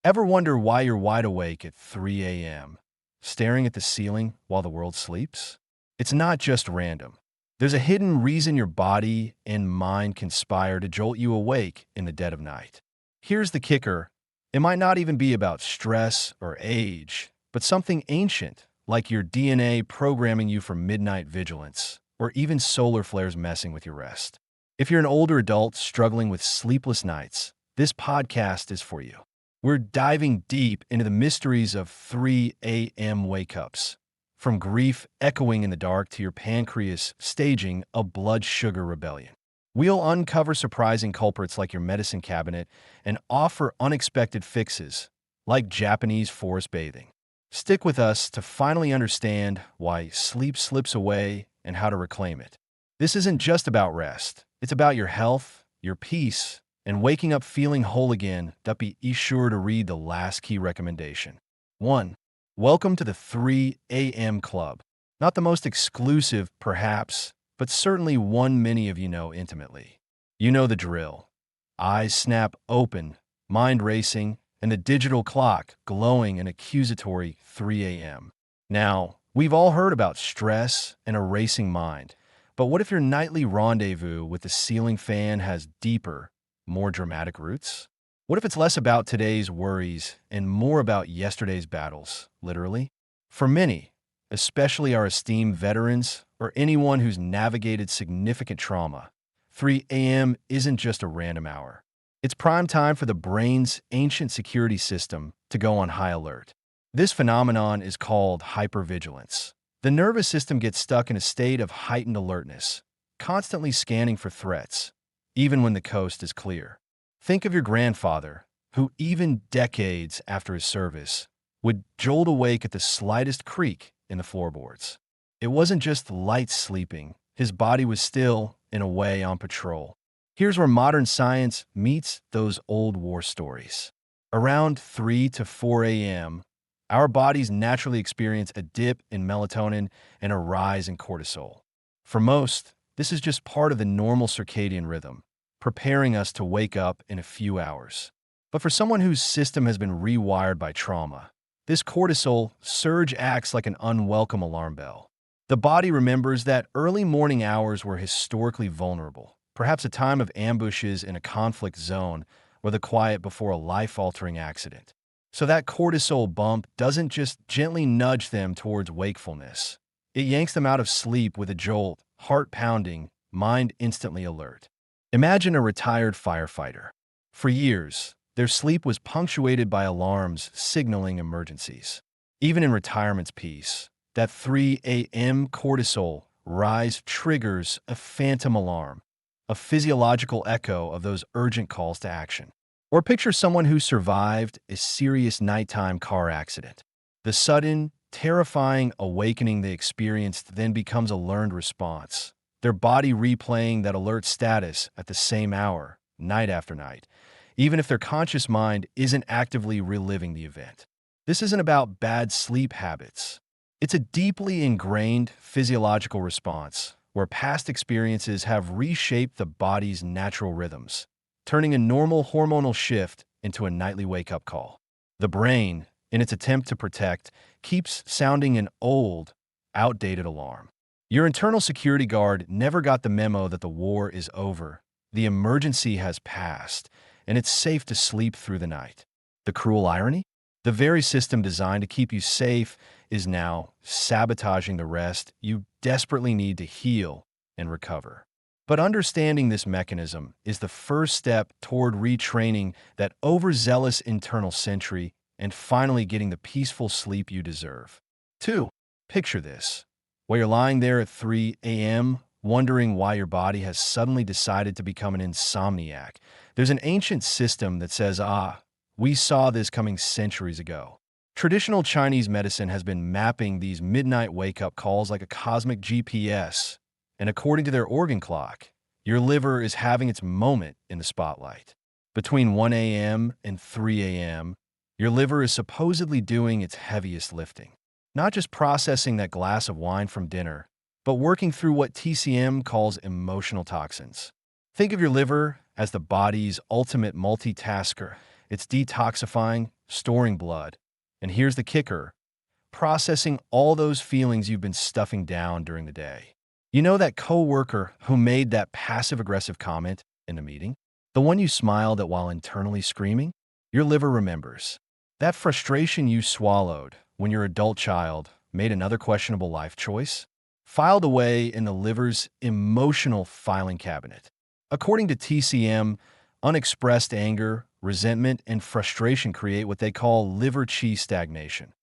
Ever wonder why you're wide awake at 3 a.m., staring at the ceiling while the world sleeps? It's not just random. There's a hidden reason your body and mind conspire to jolt you awake in the dead of night. Here's the kicker. It might not even be about stress or age, but something ancient, like your DNA programming you for midnight vigilance, or even solar flares messing with your rest. If you're an older adult struggling with sleepless nights, this podcast is for you. We're diving deep into the mysteries of 3 a.m. wake-ups, from grief echoing in the dark to your pancreas staging a blood sugar rebellion. We'll uncover surprising culprits like your medicine cabinet and offer unexpected fixes, like Japanese forest bathing. Stick with us to finally understand why sleep slips away and how to reclaim it. This isn't just about rest. It's about your health, your peace, and waking up feeling whole again. Be sure to read the last key recommendation. 1. Welcome to the 3 a.m. Club. Not the most exclusive, perhaps, but certainly one many of you know intimately. You know the drill. Eyes snap open, mind racing, and the digital clock glowing an accusatory 3 a.m. Now, we've all heard about stress and a racing mind, but what if your nightly rendezvous with the ceiling fan has deeper, more dramatic roots? What if it's less about today's worries and more about yesterday's battles, literally? For many, especially our esteemed veterans or anyone who's navigated significant trauma, 3 a.m. isn't just a random hour. It's prime time for the brain's ancient security system to go on high alert. This phenomenon is called hypervigilance. The nervous system gets stuck in a state of heightened alertness, constantly scanning for threats, even when the coast is clear. Think of your grandfather, who even decades after his service, would jolt awake at the slightest creak in the floorboards. It wasn't just light sleeping. His body was still, in a way, on patrol. Here's where modern science meets those old war stories. Around 3 to 4 a.m., our bodies naturally experience a dip in melatonin and a rise in cortisol. For most, this is just part of the normal circadian rhythm, preparing us to wake up in a few hours. But for someone whose system has been rewired by trauma, this cortisol surge acts like an unwelcome alarm bell. The body remembers that early morning hours were historically vulnerable, perhaps a time of ambushes in a conflict zone or the quiet before a life-altering accident. So that cortisol bump doesn't just gently nudge them towards wakefulness. It yanks them out of sleep with a jolt, heart pounding, mind instantly alert. Imagine a retired firefighter. For years, their sleep was punctuated by alarms signaling emergencies. Even in retirement's peace, that 3 a.m. cortisol rise triggers a phantom alarm, a physiological echo of those urgent calls to action. Or picture someone who survived a serious nighttime car accident. The sudden, terrifying awakening they experienced then becomes a learned response, their body replaying that alert status at the same hour, night after night, even if their conscious mind isn't actively reliving the event. This isn't about bad sleep habits. It's a deeply ingrained physiological response where past experiences have reshaped the body's natural rhythms, turning a normal hormonal shift into a nightly wake-up call. The brain, in its attempt to protect, keeps sounding an old, outdated alarm. Your internal security guard never got the memo that the war is over, the emergency has passed, and it's safe to sleep through the night. The cruel irony? The very system designed to keep you safe is now sabotaging the rest you desperately need to heal and recover. But understanding this mechanism is the first step toward retraining that overzealous internal sentry and finally getting the peaceful sleep you deserve. 2. Picture this. While you're lying there at 3 a.m., wondering why your body has suddenly decided to become an insomniac, there's an ancient system that says, we saw this coming centuries ago. Traditional Chinese medicine has been mapping these midnight wake-up calls like a cosmic GPS, and according to their organ clock, your liver is having its moment in the spotlight. Between 1 a.m. and 3 a.m., your liver is supposedly doing its heaviest lifting. Not just processing that glass of wine from dinner, but working through what TCM calls emotional toxins. Think of your liver as the body's ultimate multitasker. It's detoxifying, storing blood. And here's the kicker: processing all those feelings you've been stuffing down during the day. You know that coworker who made that passive-aggressive comment in the meeting? The one you smiled at while internally screaming? Your liver remembers. That frustration you swallowed when your adult child made another questionable life choice? Filed away in the liver's emotional filing cabinet. According to TCM, unexpressed anger, resentment, and frustration create what they call liver qi stagnation.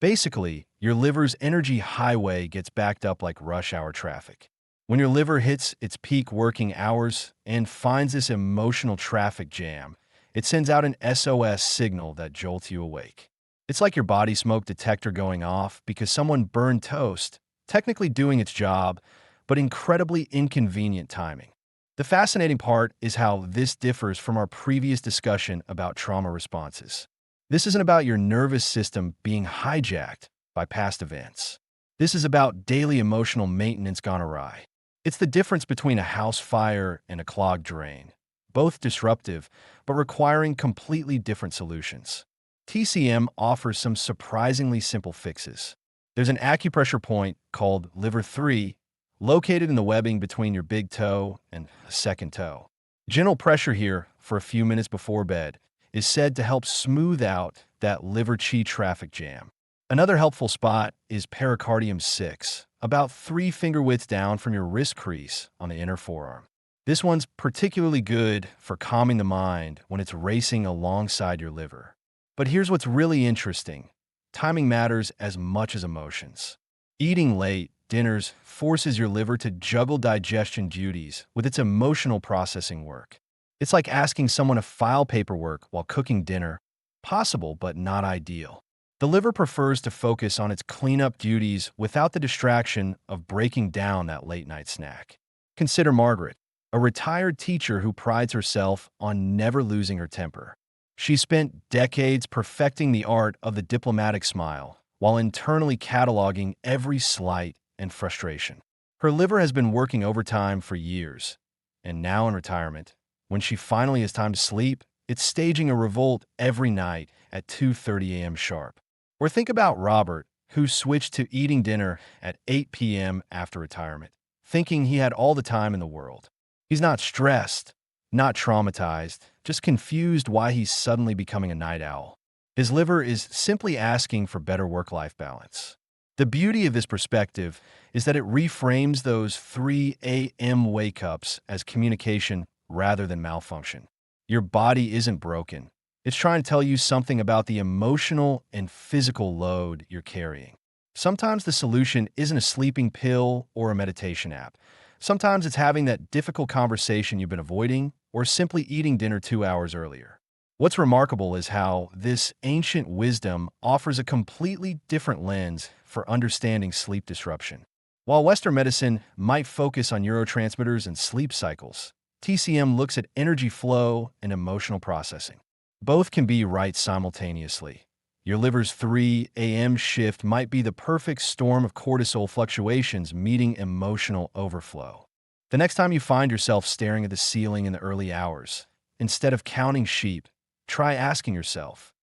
Basically, your liver's energy highway gets backed up like rush hour traffic. When your liver hits its peak working hours and finds this emotional traffic jam, it sends out an SOS signal that jolts you awake. It's like your body smoke detector going off because someone burned toast, technically doing its job, but incredibly inconvenient timing. The fascinating part is how this differs from our previous discussion about trauma responses. This isn't about your nervous system being hijacked by past events. This is about daily emotional maintenance gone awry. It's the difference between a house fire and a clogged drain, both disruptive, but requiring completely different solutions. TCM offers some surprisingly simple fixes. There's an acupressure point called Liver 3, located in the webbing between your big toe and the second toe. Gentle pressure here for a few minutes before bed is said to help smooth out that liver qi traffic jam. Another helpful spot is pericardium 6, about 3 finger widths down from your wrist crease on the inner forearm. This one's particularly good for calming the mind when it's racing alongside your liver. But here's what's really interesting. Timing matters as much as emotions. Eating late dinners forces your liver to juggle digestion duties with its emotional processing work. It's like asking someone to file paperwork while cooking dinner. Possible, but not ideal. The liver prefers to focus on its cleanup duties without the distraction of breaking down that late-night snack. Consider Margaret, a retired teacher who prides herself on never losing her temper. She spent decades perfecting the art of the diplomatic smile while internally cataloging every slight and frustration. Her liver has been working overtime for years, and now in retirement, when she finally has time to sleep, it's staging a revolt every night at 2:30 a.m. sharp. Or think about Robert, who switched to eating dinner at 8 p.m. after retirement, thinking he had all the time in the world. He's not stressed, not traumatized, just confused why he's suddenly becoming a night owl. His liver is simply asking for better work-life balance. The beauty of this perspective is that it reframes those 3 a.m. wake-ups as communication rather than malfunction. Your body isn't broken. It's trying to tell you something about the emotional and physical load you're carrying. Sometimes the solution isn't a sleeping pill or a meditation app. Sometimes it's having that difficult conversation you've been avoiding or simply eating dinner 2 hours earlier. What's remarkable is how this ancient wisdom offers a completely different lens for understanding sleep disruption. While Western medicine might focus on neurotransmitters and sleep cycles, TCM looks at energy flow and emotional processing. Both can be right simultaneously. Your liver's 3 a.m. shift might be the perfect storm of cortisol fluctuations meeting emotional overflow. The next time you find yourself staring at the ceiling in the early hours, instead of counting sheep, try asking yourself,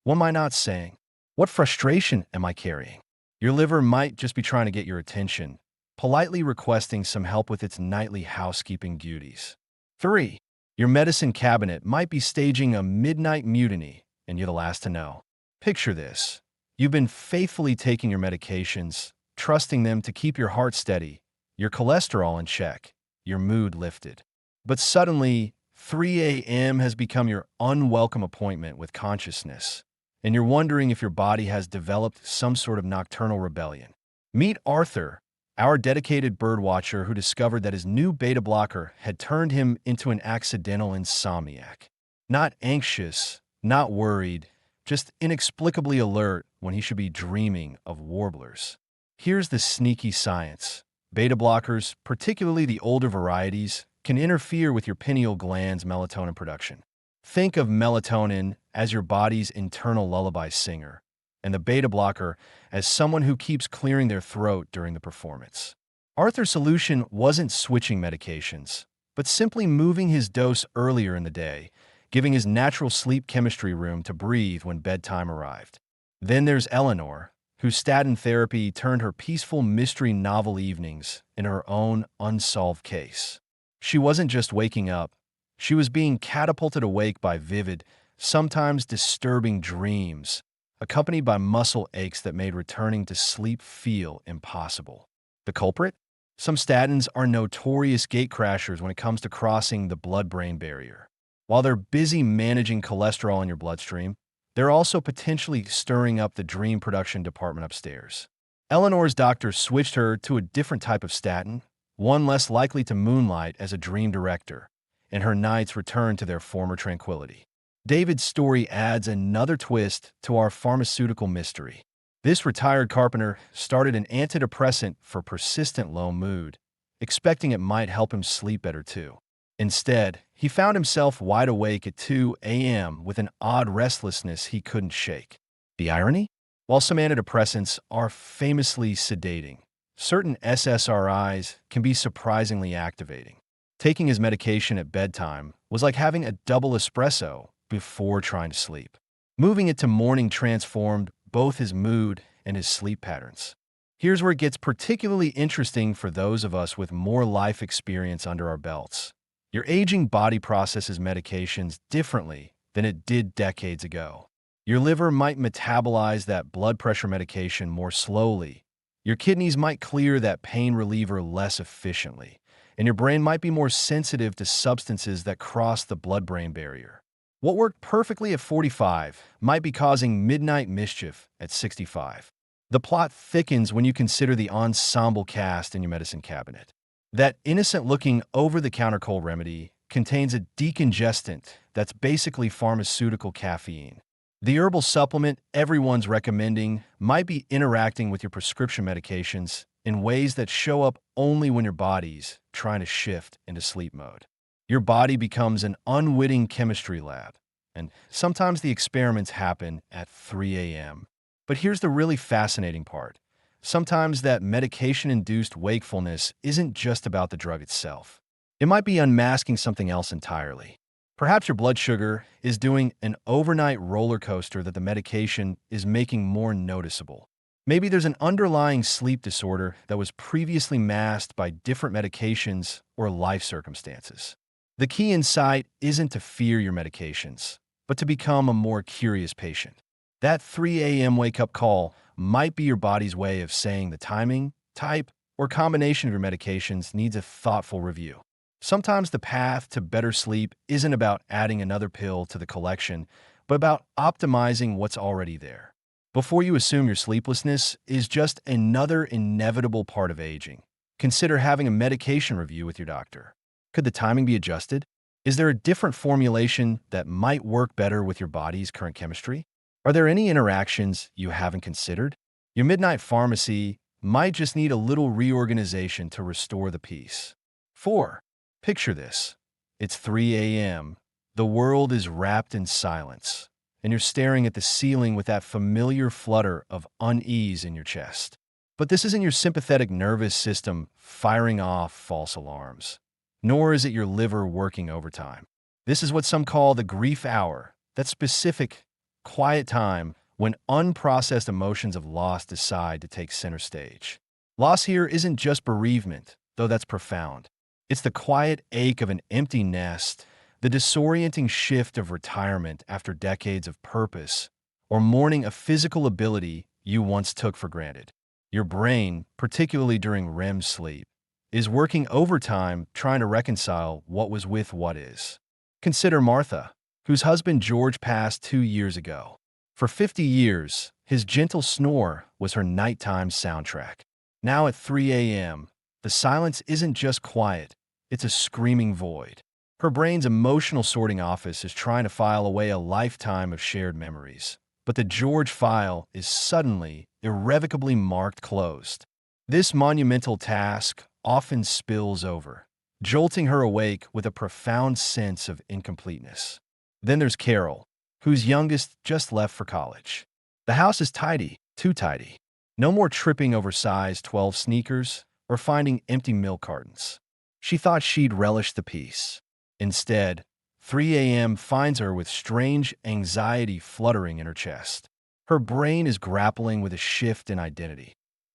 what am I not saying? What frustration am I carrying? Your liver might just be trying to get your attention, politely requesting some help with its nightly housekeeping duties. 3. Your medicine cabinet might be staging a midnight mutiny, and you're the last to know. Picture this. You've been faithfully taking your medications, trusting them to keep your heart steady, your cholesterol in check, your mood lifted. But suddenly, 3 a.m. has become your unwelcome appointment with consciousness, and you're wondering if your body has developed some sort of nocturnal rebellion. Meet Arthur, our dedicated birdwatcher who discovered that his new beta blocker had turned him into an accidental insomniac. Not anxious, not worried, just inexplicably alert when he should be dreaming of warblers. Here's the sneaky science. Beta blockers, particularly the older varieties, can interfere with your pineal gland's melatonin production. Think of melatonin as your body's internal lullaby singer, and the beta blocker as someone who keeps clearing their throat during the performance. Arthur's solution wasn't switching medications, but simply moving his dose earlier in the day, giving his natural sleep chemistry room to breathe when bedtime arrived. Then there's Eleanor, whose statin therapy turned her peaceful mystery novel evenings into her own unsolved case. She wasn't just waking up, she was being catapulted awake by vivid, sometimes disturbing dreams, accompanied by muscle aches that made returning to sleep feel impossible. The culprit? Some statins are notorious gatecrashers when it comes to crossing the blood-brain barrier. While they're busy managing cholesterol in your bloodstream, they're also potentially stirring up the dream production department upstairs. Eleanor's doctor switched her to a different type of statin, one less likely to moonlight as a dream director, and her nights returned to their former tranquility. David's story adds another twist to our pharmaceutical mystery. This retired carpenter started an antidepressant for persistent low mood, expecting it might help him sleep better too. Instead, he found himself wide awake at 2 a.m. with an odd restlessness he couldn't shake. The irony? While some antidepressants are famously sedating, certain SSRIs can be surprisingly activating. Taking his medication at bedtime was like having a double espresso before trying to sleep. Moving it to morning transformed both his mood and his sleep patterns. Here's where it gets particularly interesting for those of us with more life experience under our belts. Your aging body processes medications differently than it did decades ago. Your liver might metabolize that blood pressure medication more slowly. Your kidneys might clear that pain reliever less efficiently. And your brain might be more sensitive to substances that cross the blood-brain barrier. What worked perfectly at 45 might be causing midnight mischief at 65. The plot thickens when you consider the ensemble cast in your medicine cabinet. That innocent-looking over-the-counter cold remedy contains a decongestant that's basically pharmaceutical caffeine. The herbal supplement everyone's recommending might be interacting with your prescription medications in ways that show up only when your body's trying to shift into sleep mode. Your body becomes an unwitting chemistry lab, and sometimes the experiments happen at 3 a.m. But here's the really fascinating part. Sometimes that medication-induced wakefulness isn't just about the drug itself. It might be unmasking something else entirely. Perhaps your blood sugar is doing an overnight roller coaster that the medication is making more noticeable. Maybe there's an underlying sleep disorder that was previously masked by different medications or life circumstances. The key insight isn't to fear your medications, but to become a more curious patient. That 3 a.m. wake-up call might be your body's way of saying the timing, type, or combination of your medications needs a thoughtful review. Sometimes the path to better sleep isn't about adding another pill to the collection, but about optimizing what's already there. Before you assume your sleeplessness is just another inevitable part of aging, consider having a medication review with your doctor. Could the timing be adjusted? Is there a different formulation that might work better with your body's current chemistry? Are there any interactions you haven't considered? Your midnight pharmacy might just need a little reorganization to restore the peace. 4. Picture this. It's 3 a.m. The world is wrapped in silence, and you're staring at the ceiling with that familiar flutter of unease in your chest. But this isn't your sympathetic nervous system firing off false alarms, nor is it your liver working overtime. This is what some call the grief hour, that specific, quiet time when unprocessed emotions of loss decide to take center stage. Loss here isn't just bereavement, though that's profound. It's the quiet ache of an empty nest, the disorienting shift of retirement after decades of purpose, or mourning a physical ability you once took for granted. Your brain, particularly during REM sleep, is working overtime trying to reconcile what was with what is. Consider Martha, whose husband George passed 2 years ago. For 50 years, his gentle snore was her nighttime soundtrack. Now at 3 a.m., the silence isn't just quiet, it's a screaming void. Her brain's emotional sorting office is trying to file away a lifetime of shared memories, but the George file is suddenly, irrevocably marked closed. This monumental task often spills over, jolting her awake with a profound sense of incompleteness. Then there's Carol, whose youngest just left for college. The house is tidy, too tidy. No more tripping over size 12 sneakers or finding empty milk cartons. She thought she'd relish the peace. Instead, 3 a.m. finds her with strange anxiety fluttering in her chest. Her brain is grappling with a shift in identity.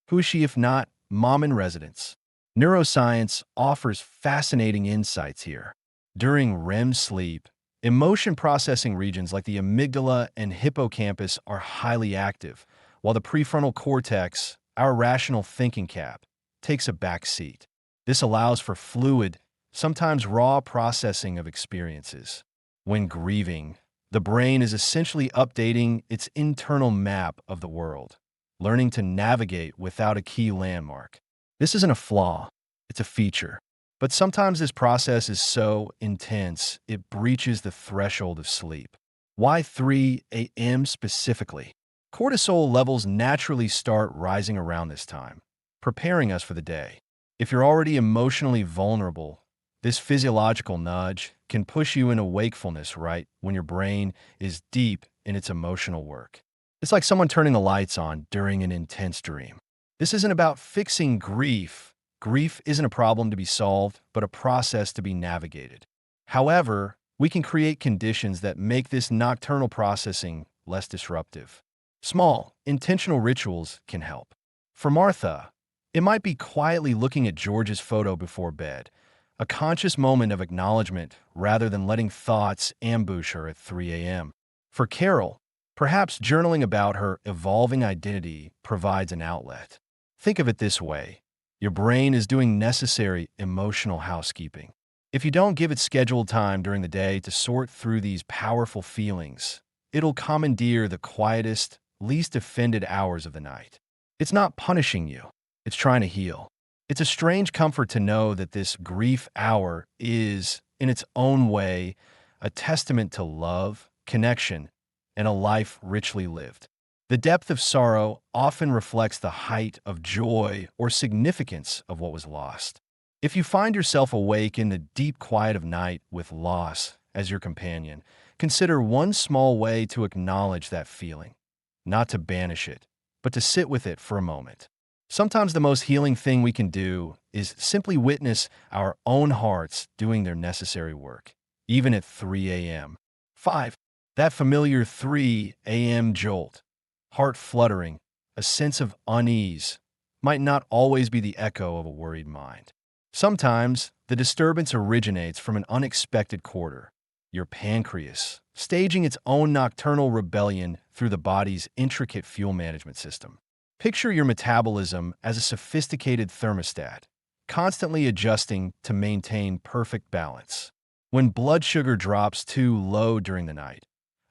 Who is she if not mom in residence? Neuroscience offers fascinating insights here. During REM sleep, emotion processing regions like the amygdala and hippocampus are highly active, while the prefrontal cortex, our rational thinking cap, takes a back seat. This allows for fluid, sometimes raw processing of experiences. When grieving, the brain is essentially updating its internal map of the world, learning to navigate without a key landmark. This isn't a flaw, it's a feature. But sometimes this process is so intense, it breaches the threshold of sleep. Why 3 a.m. specifically? Cortisol levels naturally start rising around this time, preparing us for the day. If you're already emotionally vulnerable, this physiological nudge can push you into wakefulness right when your brain is deep in its emotional work. It's like someone turning the lights on during an intense dream. This isn't about fixing grief. Grief isn't a problem to be solved, but a process to be navigated. However, we can create conditions that make this nocturnal processing less disruptive. Small, intentional rituals can help. For Martha, it might be quietly looking at George's photo before bed, a conscious moment of acknowledgement rather than letting thoughts ambush her at 3 a.m. For Carol, perhaps journaling about her evolving identity provides an outlet. Think of it this way. Your brain is doing necessary emotional housekeeping. If you don't give it scheduled time during the day to sort through these powerful feelings, it'll commandeer the quietest, least offended hours of the night. It's not punishing you. It's trying to heal. It's a strange comfort to know that this grief hour is, in its own way, a testament to love, connection, and a life richly lived. The depth of sorrow often reflects the height of joy or significance of what was lost. If you find yourself awake in the deep quiet of night with loss as your companion, consider one small way to acknowledge that feeling, not to banish it, but to sit with it for a moment. Sometimes the most healing thing we can do is simply witness our own hearts doing their necessary work, even at 3 a.m. 5. That familiar 3 a.m. jolt, heart fluttering, a sense of unease, might not always be the echo of a worried mind. Sometimes the disturbance originates from an unexpected quarter, your pancreas, staging its own nocturnal rebellion through the body's intricate fuel management system. Picture your metabolism as a sophisticated thermostat, constantly adjusting to maintain perfect balance. When blood sugar drops too low during the night,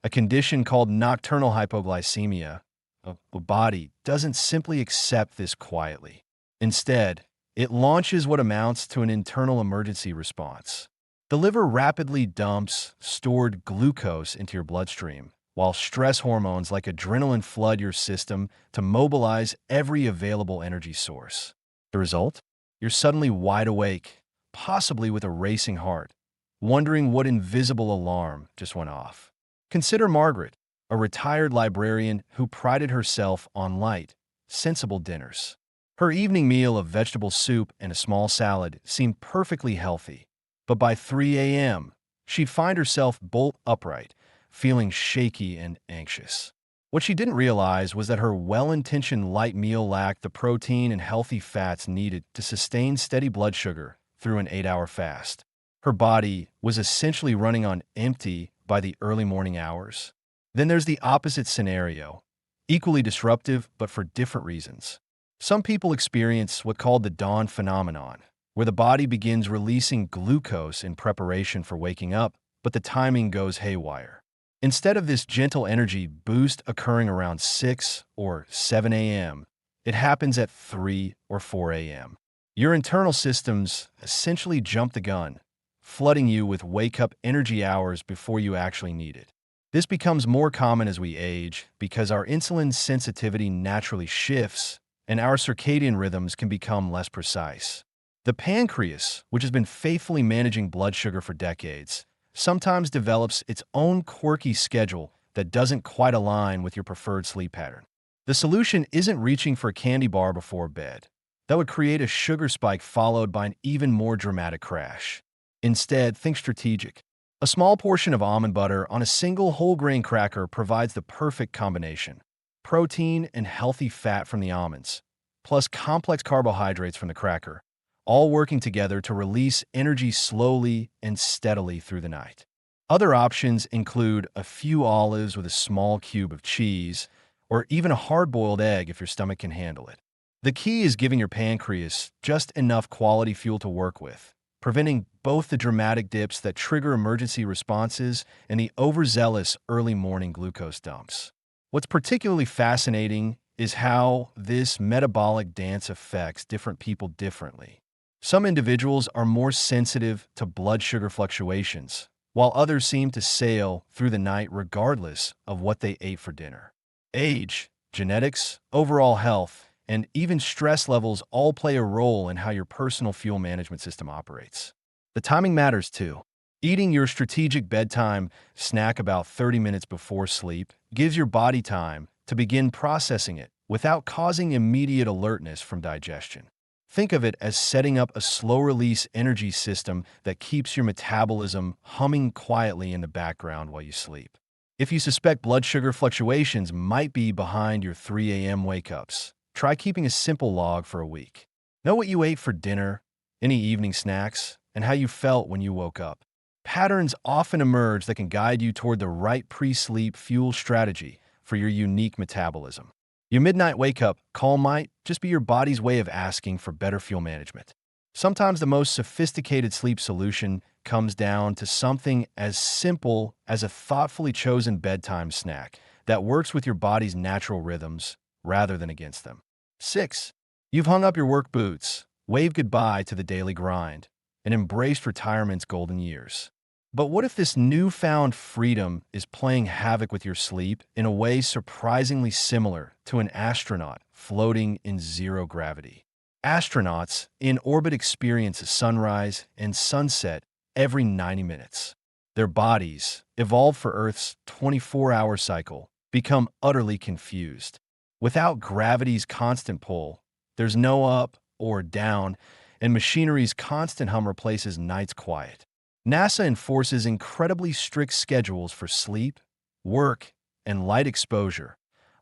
a condition called nocturnal hypoglycemia, the body doesn't simply accept this quietly. Instead, it launches what amounts to an internal emergency response. The liver rapidly dumps stored glucose into your bloodstream, while stress hormones like adrenaline flood your system to mobilize every available energy source. The result? You're suddenly wide awake, possibly with a racing heart, wondering what invisible alarm just went off. Consider Margaret, a retired librarian who prided herself on light, sensible dinners. Her evening meal of vegetable soup and a small salad seemed perfectly healthy, but by 3 a.m., she'd find herself bolt upright, feeling shaky and anxious. What she didn't realize was that her well-intentioned light meal lacked the protein and healthy fats needed to sustain steady blood sugar through an 8-hour fast. Her body was essentially running on empty by the early morning hours. Then there's the opposite scenario, equally disruptive but for different reasons. Some people experience what's called the dawn phenomenon, where the body begins releasing glucose in preparation for waking up, but the timing goes haywire. Instead of this gentle energy boost occurring around 6 or 7 a.m., it happens at 3 or 4 a.m. Your internal systems essentially jump the gun, flooding you with wake-up energy hours before you actually need it. This becomes more common as we age because our insulin sensitivity naturally shifts and our circadian rhythms can become less precise. The pancreas, which has been faithfully managing blood sugar for decades, sometimes develops its own quirky schedule that doesn't quite align with your preferred sleep pattern. The solution isn't reaching for a candy bar before bed. That would create a sugar spike followed by an even more dramatic crash. Instead, think strategic. A small portion of almond butter on a single whole grain cracker provides the perfect combination: protein and healthy fat from the almonds, plus complex carbohydrates from the cracker, all working together to release energy slowly and steadily through the night. Other options include a few olives with a small cube of cheese, or even a hard-boiled egg if your stomach can handle it. The key is giving your pancreas just enough quality fuel to work with, preventing both the dramatic dips that trigger emergency responses and the overzealous early morning glucose dumps. What's particularly fascinating is how this metabolic dance affects different people differently. Some individuals are more sensitive to blood sugar fluctuations, while others seem to sail through the night regardless of what they ate for dinner. Age, genetics, overall health, and even stress levels all play a role in how your personal fuel management system operates. The timing matters too. Eating your strategic bedtime snack about 30 minutes before sleep gives your body time to begin processing it without causing immediate alertness from digestion. Think of it as setting up a slow-release energy system that keeps your metabolism humming quietly in the background while you sleep. If you suspect blood sugar fluctuations might be behind your 3 a.m. wake-ups, try keeping a simple log for a week. Know what you ate for dinner, any evening snacks, and how you felt when you woke up. Patterns often emerge that can guide you toward the right pre-sleep fuel strategy for your unique metabolism. Your midnight wake-up call might just be your body's way of asking for better fuel management. Sometimes the most sophisticated sleep solution comes down to something as simple as a thoughtfully chosen bedtime snack that works with your body's natural rhythms rather than against them. 6. You've hung up your work boots, waved goodbye to the daily grind, and embraced retirement's golden years. But what if this newfound freedom is playing havoc with your sleep in a way surprisingly similar to an astronaut floating in zero gravity? Astronauts in orbit experience a sunrise and sunset every 90 minutes. Their bodies, evolved for Earth's 24-hour cycle, become utterly confused. Without gravity's constant pull, there's no up or down, and machinery's constant hum replaces night's quiet. NASA enforces incredibly strict schedules for sleep, work, and light exposure,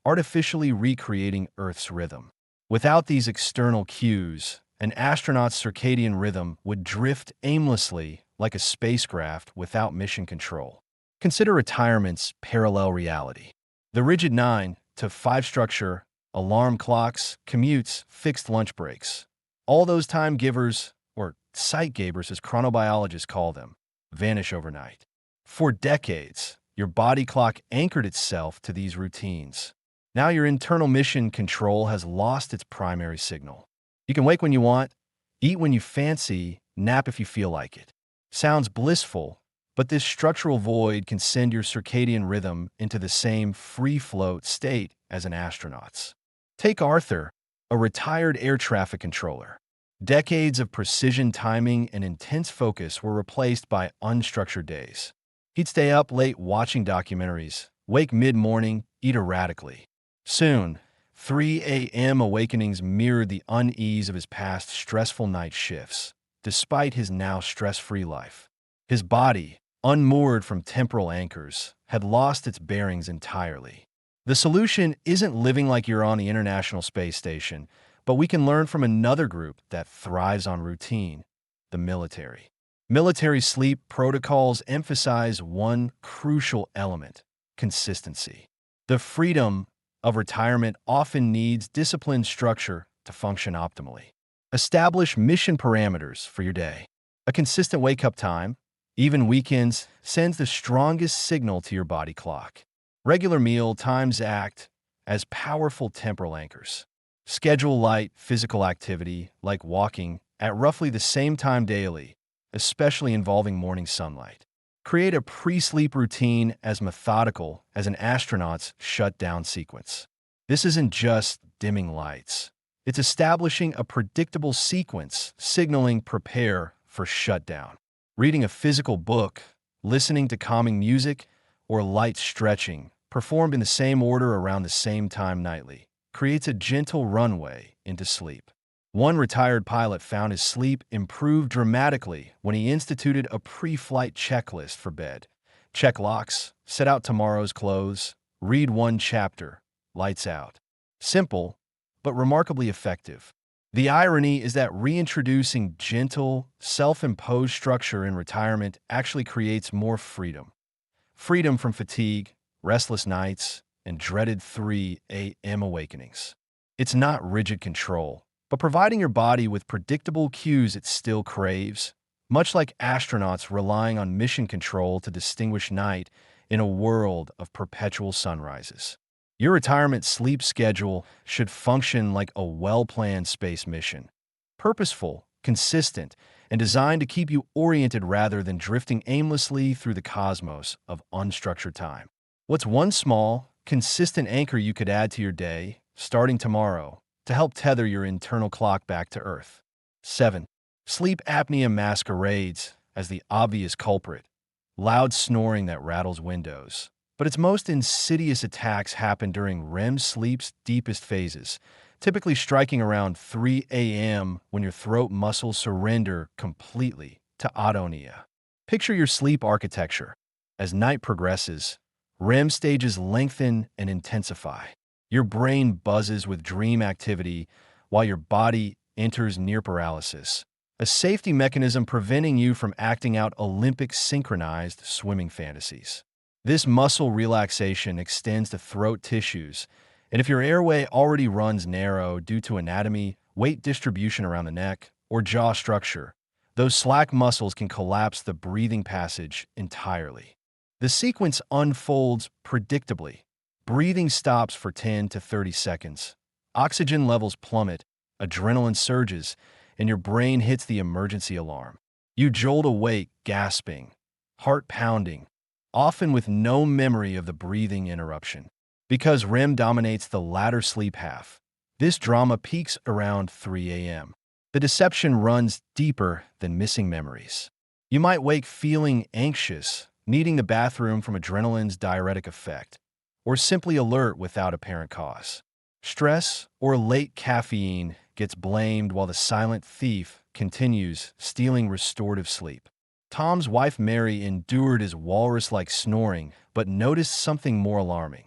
artificially recreating Earth's rhythm. Without these external cues, an astronaut's circadian rhythm would drift aimlessly like a spacecraft without mission control. Consider retirement's parallel reality. The rigid 9 to 5 structure, alarm clocks, commutes, fixed lunch breaks. All those time givers, or sight gabers as chronobiologists call them, vanish overnight. For decades, your body clock anchored itself to these routines. Now your internal mission control has lost its primary signal. You can wake when you want, eat when you fancy, nap if you feel like it. Sounds blissful, but this structural void can send your circadian rhythm into the same free-float state as an astronaut's. Take Arthur, a retired air traffic controller. Decades of precision timing and intense focus were replaced by unstructured days. He'd stay up late watching documentaries, wake mid-morning, eat erratically. Soon, 3 a.m. awakenings mirrored the unease of his past stressful night shifts, despite his now stress-free life. His body, unmoored from temporal anchors, had lost its bearings entirely. The solution isn't living like you're on the International Space Station, but we can learn from another group that thrives on routine: the military. Military sleep protocols emphasize one crucial element: consistency. The freedom of retirement often needs disciplined structure to function optimally. Establish mission parameters for your day. A consistent wake-up time, even weekends, sends the strongest signal to your body clock. Regular meal times act as powerful temporal anchors. Schedule light physical activity, like walking, at roughly the same time daily, especially involving morning sunlight. Create a pre-sleep routine as methodical as an astronaut's shutdown sequence. This isn't just dimming lights. It's establishing a predictable sequence, signaling prepare for shutdown. Reading a physical book, listening to calming music, or light stretching, performed in the same order around the same time nightly, creates a gentle runway into sleep. One retired pilot found his sleep improved dramatically when he instituted a pre-flight checklist for bed. Check locks, set out tomorrow's clothes, read one chapter, lights out. Simple, but remarkably effective. The irony is that reintroducing gentle, self-imposed structure in retirement actually creates more freedom. Freedom from fatigue, restless nights, and dreaded 3 a.m. awakenings. It's not rigid control, but providing your body with predictable cues it still craves, much like astronauts relying on mission control to distinguish night in a world of perpetual sunrises. Your retirement sleep schedule should function like a well-planned space mission. Purposeful, consistent, and designed to keep you oriented rather than drifting aimlessly through the cosmos of unstructured time. What's one small, consistent anchor you could add to your day, starting tomorrow, to help tether your internal clock back to Earth? 7. Sleep apnea masquerades as the obvious culprit. Loud snoring that rattles windows. But its most insidious attacks happen during REM sleep's deepest phases, typically striking around 3 a.m. when your throat muscles surrender completely to autopnea. Picture your sleep architecture. As night progresses, REM stages lengthen and intensify. Your brain buzzes with dream activity while your body enters near paralysis, a safety mechanism preventing you from acting out Olympic-synchronized swimming fantasies. This muscle relaxation extends to throat tissues, and if your airway already runs narrow due to anatomy, weight distribution around the neck, or jaw structure, those slack muscles can collapse the breathing passage entirely. The sequence unfolds predictably. Breathing stops for 10 to 30 seconds. Oxygen levels plummet, adrenaline surges, and your brain hits the emergency alarm. You jolt awake, gasping, heart pounding, often with no memory of the breathing interruption. Because REM dominates the latter sleep half, this drama peaks around 3 a.m. The deception runs deeper than missing memories. You might wake feeling anxious, needing the bathroom from adrenaline's diuretic effect, or simply alert without apparent cause. Stress or late caffeine gets blamed while the silent thief continues stealing restorative sleep. Tom's wife Mary endured his walrus-like snoring, but noticed something more alarming.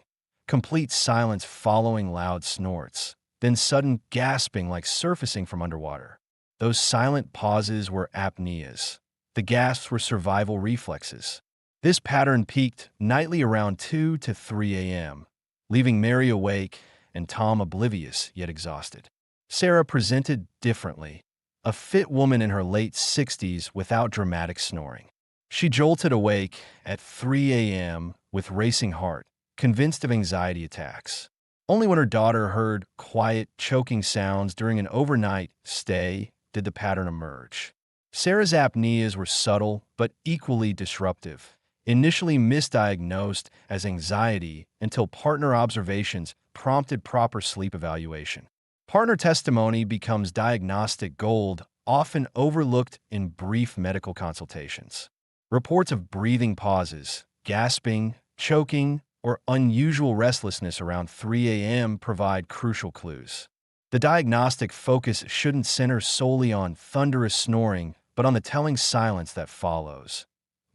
Complete silence following loud snorts, then sudden gasping like surfacing from underwater. Those silent pauses were apneas. The gasps were survival reflexes. This pattern peaked nightly around 2 to 3 a.m., leaving Mary awake and Tom oblivious yet exhausted. Sarah presented differently, a fit woman in her late 60s without dramatic snoring. She jolted awake at 3 a.m. with racing heart, convinced of anxiety attacks. Only when her daughter heard quiet, choking sounds during an overnight stay did the pattern emerge. Sarah's apneas were subtle but equally disruptive. Initially misdiagnosed as anxiety until partner observations prompted proper sleep evaluation. Partner testimony becomes diagnostic gold, often overlooked in brief medical consultations. Reports of breathing pauses, gasping, choking, or unusual restlessness around 3 a.m. provide crucial clues. The diagnostic focus shouldn't center solely on thunderous snoring, but on the telling silence that follows.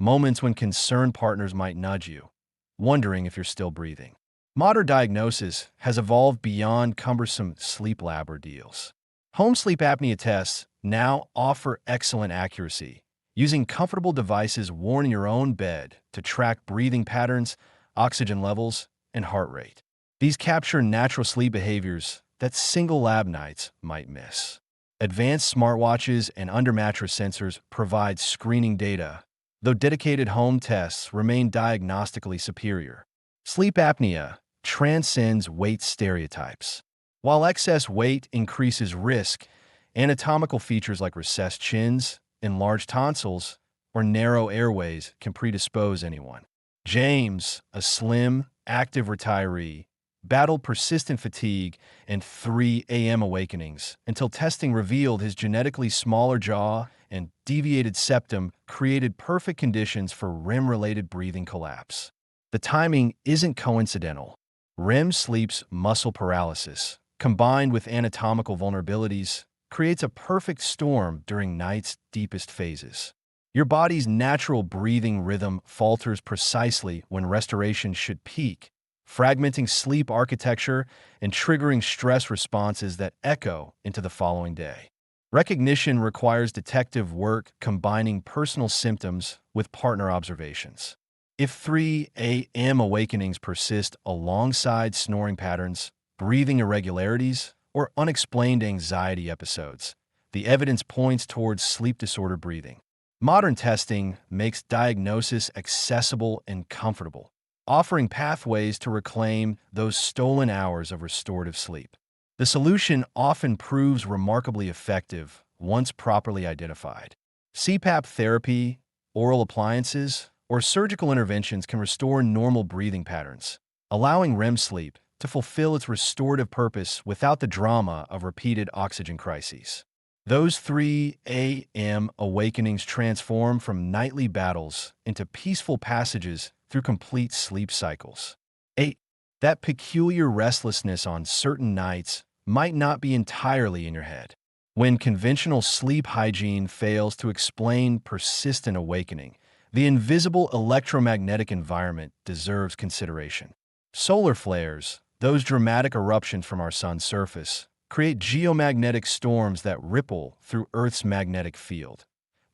Moments when concerned partners might nudge you, wondering if you're still breathing. Modern diagnosis has evolved beyond cumbersome sleep lab ordeals. Home sleep apnea tests now offer excellent accuracy, using comfortable devices worn in your own bed to track breathing patterns, oxygen levels, and heart rate. These capture natural sleep behaviors that single lab nights might miss. Advanced smartwatches and under-mattress sensors provide screening data, though dedicated home tests remain diagnostically superior. Sleep apnea transcends weight stereotypes. While excess weight increases risk, anatomical features like recessed chins, enlarged tonsils, or narrow airways can predispose anyone. James, a slim, active retiree, battled persistent fatigue and 3 a.m. awakenings until testing revealed his genetically smaller jaw and deviated septum created perfect conditions for REM-related breathing collapse. The timing isn't coincidental. REM sleep's muscle paralysis, combined with anatomical vulnerabilities, creates a perfect storm during night's deepest phases. Your body's natural breathing rhythm falters precisely when restoration should peak, fragmenting sleep architecture and triggering stress responses that echo into the following day. Recognition requires detective work combining personal symptoms with partner observations. If 3 a.m. awakenings persist alongside snoring patterns, breathing irregularities, or unexplained anxiety episodes, the evidence points towards sleep disorder breathing. Modern testing makes diagnosis accessible and comfortable, offering pathways to reclaim those stolen hours of restorative sleep. The solution often proves remarkably effective once properly identified. CPAP therapy, oral appliances, or surgical interventions can restore normal breathing patterns, allowing REM sleep to fulfill its restorative purpose without the drama of repeated oxygen crises. Those 3 a.m. awakenings transform from nightly battles into peaceful passages through complete sleep cycles. 8. That peculiar restlessness on certain nights might not be entirely in your head. When conventional sleep hygiene fails to explain persistent awakening, the invisible electromagnetic environment deserves consideration. Solar flares, those dramatic eruptions from our sun's surface, create geomagnetic storms that ripple through Earth's magnetic field,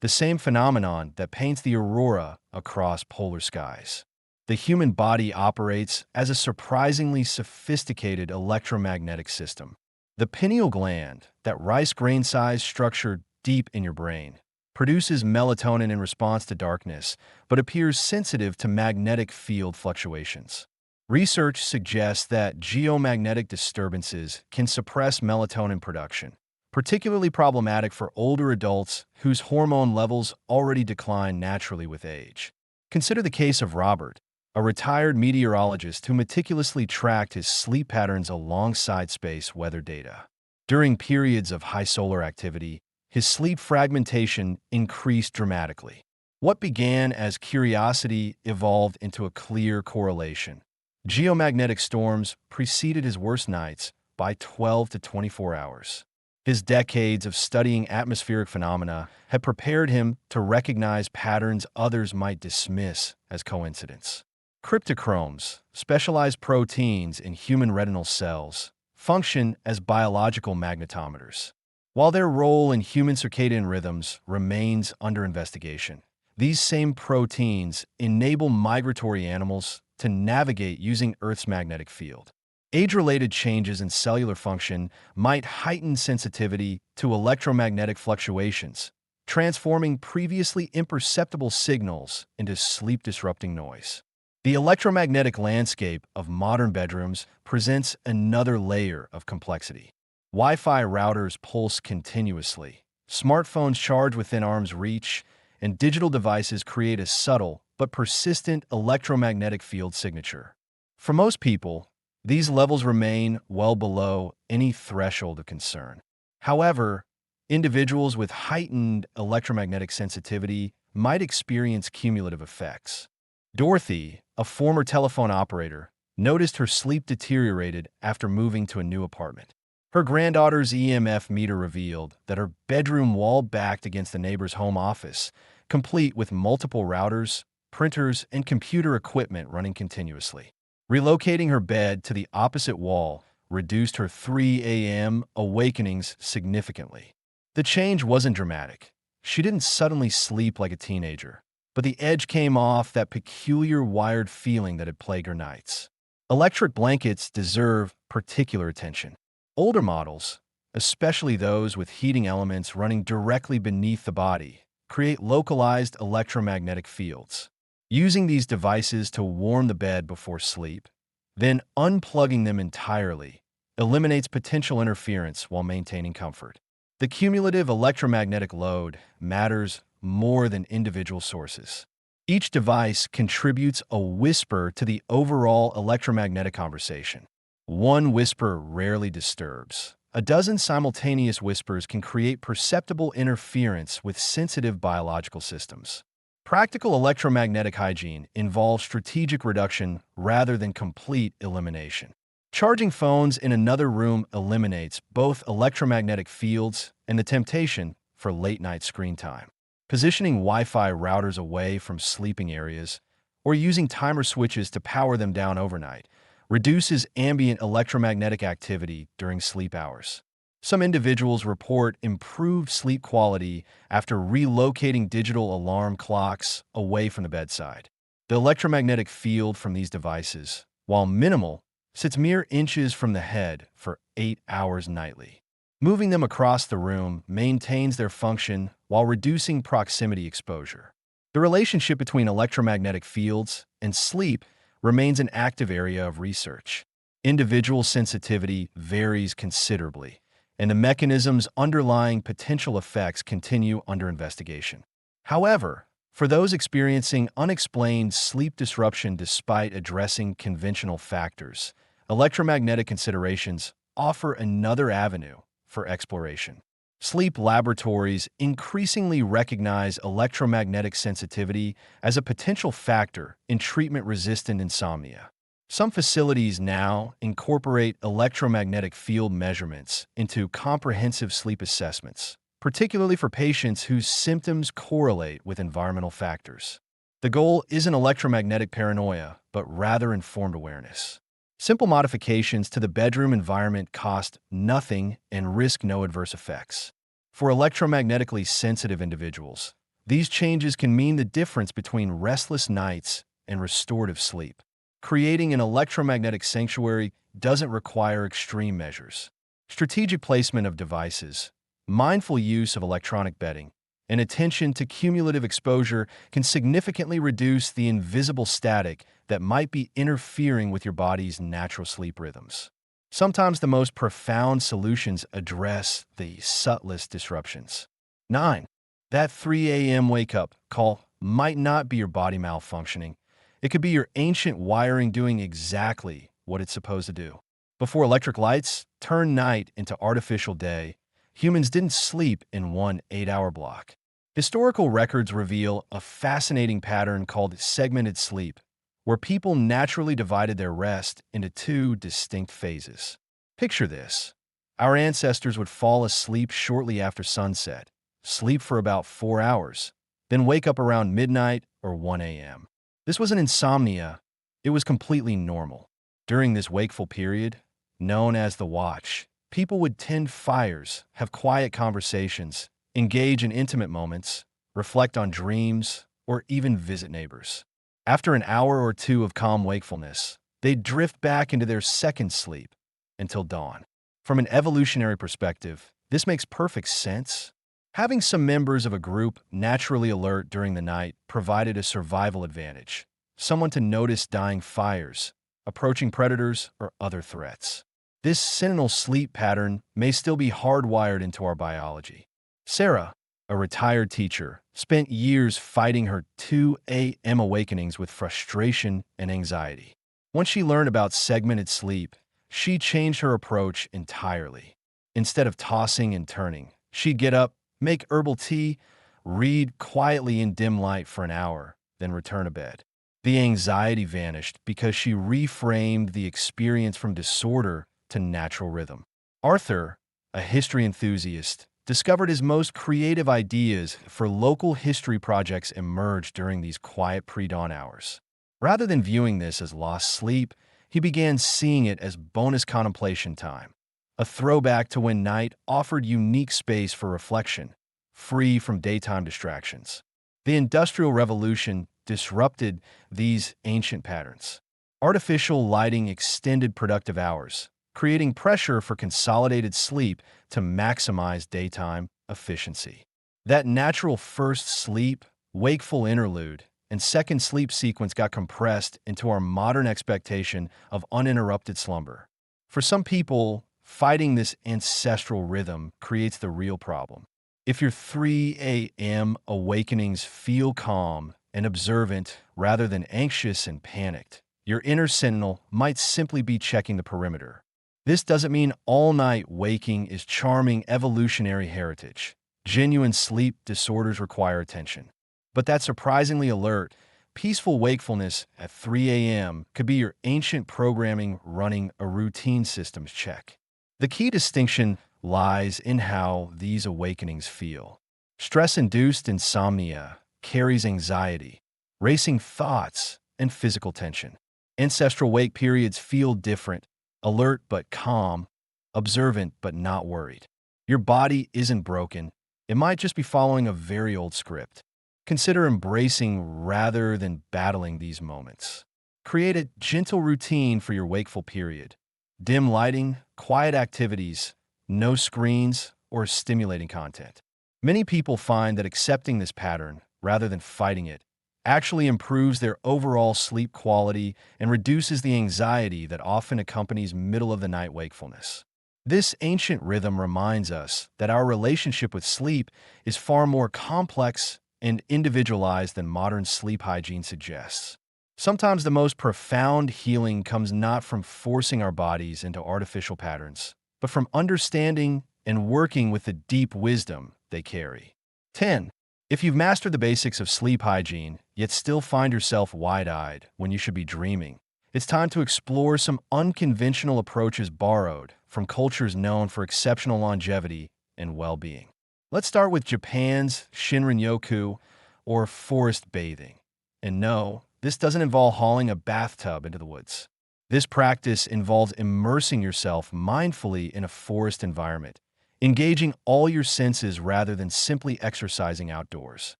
the same phenomenon that paints the aurora across polar skies. The human body operates as a surprisingly sophisticated electromagnetic system. The pineal gland, that rice grain-sized structure deep in your brain, produces melatonin in response to darkness, but appears sensitive to magnetic field fluctuations. Research suggests that geomagnetic disturbances can suppress melatonin production, particularly problematic for older adults whose hormone levels already decline naturally with age. Consider the case of Robert, a retired meteorologist who meticulously tracked his sleep patterns alongside space weather data. During periods of high solar activity, his sleep fragmentation increased dramatically. What began as curiosity evolved into a clear correlation. Geomagnetic storms preceded his worst nights by 12 to 24 hours. His decades of studying atmospheric phenomena had prepared him to recognize patterns others might dismiss as coincidence. Cryptochromes, specialized proteins in human retinal cells, function as biological magnetometers. While their role in human circadian rhythms remains under investigation, these same proteins enable migratory animals to navigate using Earth's magnetic field. Age-related changes in cellular function might heighten sensitivity to electromagnetic fluctuations, transforming previously imperceptible signals into sleep-disrupting noise. The electromagnetic landscape of modern bedrooms presents another layer of complexity. Wi-Fi routers pulse continuously, smartphones charge within arm's reach, and digital devices create a subtle but persistent electromagnetic field signature. For most people, these levels remain well below any threshold of concern. However, individuals with heightened electromagnetic sensitivity might experience cumulative effects. Dorothy, a former telephone operator, noticed her sleep deteriorated after moving to a new apartment. Her granddaughter's EMF meter revealed that her bedroom wall backed against the neighbor's home office, complete with multiple routers, printers, and computer equipment running continuously. Relocating her bed to the opposite wall reduced her 3 a.m. awakenings significantly. The change wasn't dramatic. She didn't suddenly sleep like a teenager, but the edge came off that peculiar wired feeling that had plagued her nights. Electric blankets deserve particular attention. Older models, especially those with heating elements running directly beneath the body, create localized electromagnetic fields. Using these devices to warm the bed before sleep, then unplugging them entirely, eliminates potential interference while maintaining comfort. The cumulative electromagnetic load matters more than individual sources. Each device contributes a whisper to the overall electromagnetic conversation. One whisper rarely disturbs. A dozen simultaneous whispers can create perceptible interference with sensitive biological systems. Practical electromagnetic hygiene involves strategic reduction rather than complete elimination. Charging phones in another room eliminates both electromagnetic fields and the temptation for late-night screen time. Positioning Wi-Fi routers away from sleeping areas or using timer switches to power them down overnight reduces ambient electromagnetic activity during sleep hours. Some individuals report improved sleep quality after relocating digital alarm clocks away from the bedside. The electromagnetic field from these devices, while minimal, sits mere inches from the head for 8 hours nightly. Moving them across the room maintains their function while reducing proximity exposure. The relationship between electromagnetic fields and sleep remains an active area of research. Individual sensitivity varies considerably, and the mechanisms underlying potential effects continue under investigation. However, for those experiencing unexplained sleep disruption despite addressing conventional factors, electromagnetic considerations offer another avenue for exploration. Sleep laboratories increasingly recognize electromagnetic sensitivity as a potential factor in treatment-resistant insomnia. Some facilities now incorporate electromagnetic field measurements into comprehensive sleep assessments, particularly for patients whose symptoms correlate with environmental factors. The goal isn't electromagnetic paranoia, but rather informed awareness. Simple modifications to the bedroom environment cost nothing and risk no adverse effects. For electromagnetically sensitive individuals, these changes can mean the difference between restless nights and restorative sleep. Creating an electromagnetic sanctuary doesn't require extreme measures. Strategic placement of devices, mindful use of electronic bedding, and attention to cumulative exposure can significantly reduce the invisible static that might be interfering with your body's natural sleep rhythms. Sometimes the most profound solutions address the subtlest disruptions. 9. That 3 a.m. wake-up call might not be your body malfunctioning. It could be your ancient wiring doing exactly what it's supposed to do. Before electric lights turned night into artificial day, humans didn't sleep in one 8-hour block. Historical records reveal a fascinating pattern called segmented sleep, where people naturally divided their rest into two distinct phases. Picture this. Our ancestors would fall asleep shortly after sunset, sleep for about 4 hours, then wake up around midnight or 1 a.m. This wasn't insomnia, it was completely normal. During this wakeful period, known as the watch, people would tend fires, have quiet conversations, engage in intimate moments, reflect on dreams, or even visit neighbors. After an hour or two of calm wakefulness, they'd drift back into their second sleep until dawn. From an evolutionary perspective, this makes perfect sense. Having some members of a group naturally alert during the night provided a survival advantage, someone to notice dying fires, approaching predators, or other threats. This sentinel sleep pattern may still be hardwired into our biology. Sarah, a retired teacher, spent years fighting her 2 a.m. awakenings with frustration and anxiety. Once she learned about segmented sleep, she changed her approach entirely. Instead of tossing and turning, she'd get up, make herbal tea, read quietly in dim light for an hour, then return to bed. The anxiety vanished because she reframed the experience from disorder to natural rhythm. Arthur, a history enthusiast, discovered his most creative ideas for local history projects emerged during these quiet pre-dawn hours. Rather than viewing this as lost sleep, he began seeing it as bonus contemplation time, a throwback to when night offered unique space for reflection, free from daytime distractions. The Industrial Revolution disrupted these ancient patterns. Artificial lighting extended productive hours, creating pressure for consolidated sleep to maximize daytime efficiency. That natural first sleep, wakeful interlude, and second sleep sequence got compressed into our modern expectation of uninterrupted slumber. For some people, fighting this ancestral rhythm creates the real problem. If your 3 a.m. awakenings feel calm and observant rather than anxious and panicked, your inner sentinel might simply be checking the perimeter. This doesn't mean all-night waking is charming evolutionary heritage. Genuine sleep disorders require attention. But that surprisingly alert, peaceful wakefulness at 3 a.m. could be your ancient programming running a routine systems check. The key distinction lies in how these awakenings feel. Stress-induced insomnia carries anxiety, racing thoughts, and physical tension. Ancestral wake periods feel different, alert but calm, observant but not worried. Your body isn't broken. It might just be following a very old script. Consider embracing rather than battling these moments. Create a gentle routine for your wakeful period. Dim lighting, quiet activities, no screens, or stimulating content. Many people find that accepting this pattern, rather than fighting it, actually improves their overall sleep quality and reduces the anxiety that often accompanies middle-of-the-night wakefulness. This ancient rhythm reminds us that our relationship with sleep is far more complex and individualized than modern sleep hygiene suggests. Sometimes the most profound healing comes not from forcing our bodies into artificial patterns, but from understanding and working with the deep wisdom they carry. 10. If you've mastered the basics of sleep hygiene, yet still find yourself wide-eyed when you should be dreaming, it's time to explore some unconventional approaches borrowed from cultures known for exceptional longevity and well-being. Let's start with Japan's Shinrin-yoku, or forest bathing. And no, this doesn't involve hauling a bathtub into the woods. This practice involves immersing yourself mindfully in a forest environment, engaging all your senses rather than simply exercising outdoors.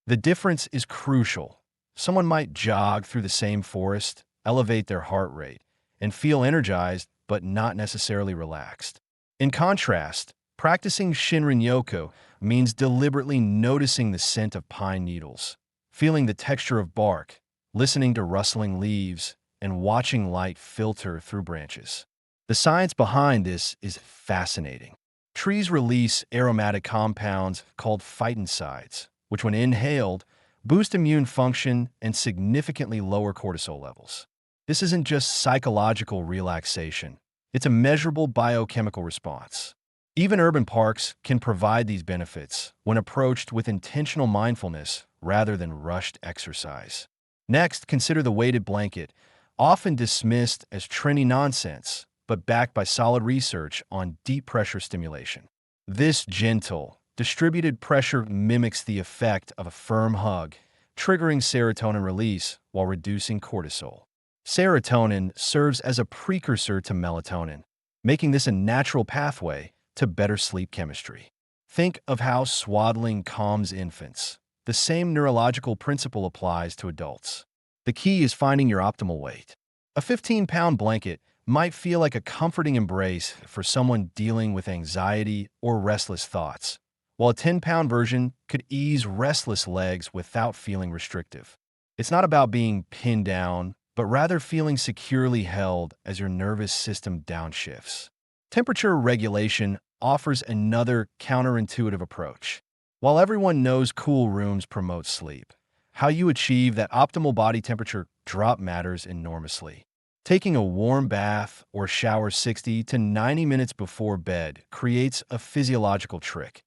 The difference is crucial. Someone might jog through the same forest, elevate their heart rate, and feel energized but not necessarily relaxed. In contrast, practicing Shinrin-yoku means deliberately noticing the scent of pine needles, feeling the texture of bark, listening to rustling leaves, and watching light filter through branches. The science behind this is fascinating. Trees release aromatic compounds called phytoncides, which when inhaled, boost immune function and significantly lower cortisol levels. This isn't just psychological relaxation. It's a measurable biochemical response. Even urban parks can provide these benefits when approached with intentional mindfulness rather than rushed exercise. Next, consider the weighted blanket, often dismissed as trendy nonsense, but backed by solid research on deep pressure stimulation. This gentle, distributed pressure mimics the effect of a firm hug, triggering serotonin release while reducing cortisol. Serotonin serves as a precursor to melatonin, making this a natural pathway to better sleep chemistry. Think of how swaddling calms infants. The same neurological principle applies to adults. The key is finding your optimal weight. A 15-pound blanket might feel like a comforting embrace for someone dealing with anxiety or restless thoughts, while a 10-pound version could ease restless legs without feeling restrictive. It's not about being pinned down, but rather feeling securely held as your nervous system downshifts. Temperature regulation offers another counterintuitive approach. While everyone knows cool rooms promote sleep, how you achieve that optimal body temperature drop matters enormously. Taking a warm bath or shower 60 to 90 minutes before bed creates a physiological trick.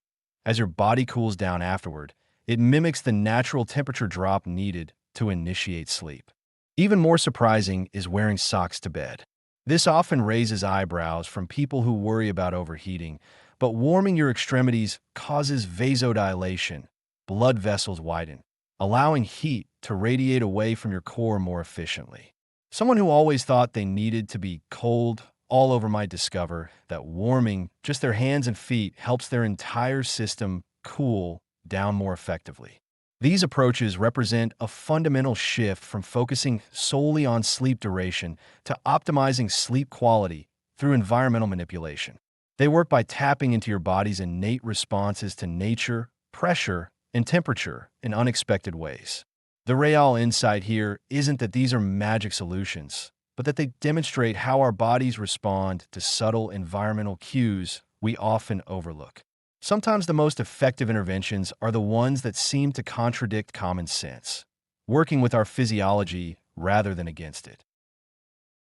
As your body cools down afterward, it mimics the natural temperature drop needed to initiate sleep. Even more surprising is wearing socks to bed. This often raises eyebrows from people who worry about overheating, but warming your extremities causes vasodilation. Blood vessels widen, allowing heat to radiate away from your core more efficiently. Someone who always thought they needed to be cold all over might discover that warming just their hands and feet helps their entire system cool down more effectively. These approaches represent a fundamental shift from focusing solely on sleep duration to optimizing sleep quality through environmental manipulation. They work by tapping into your body's innate responses to nature, pressure, and temperature in unexpected ways. The real insight here isn't that these are magic solutions, but that they demonstrate how our bodies respond to subtle environmental cues we often overlook. Sometimes the most effective interventions are the ones that seem to contradict common sense, working with our physiology rather than against it.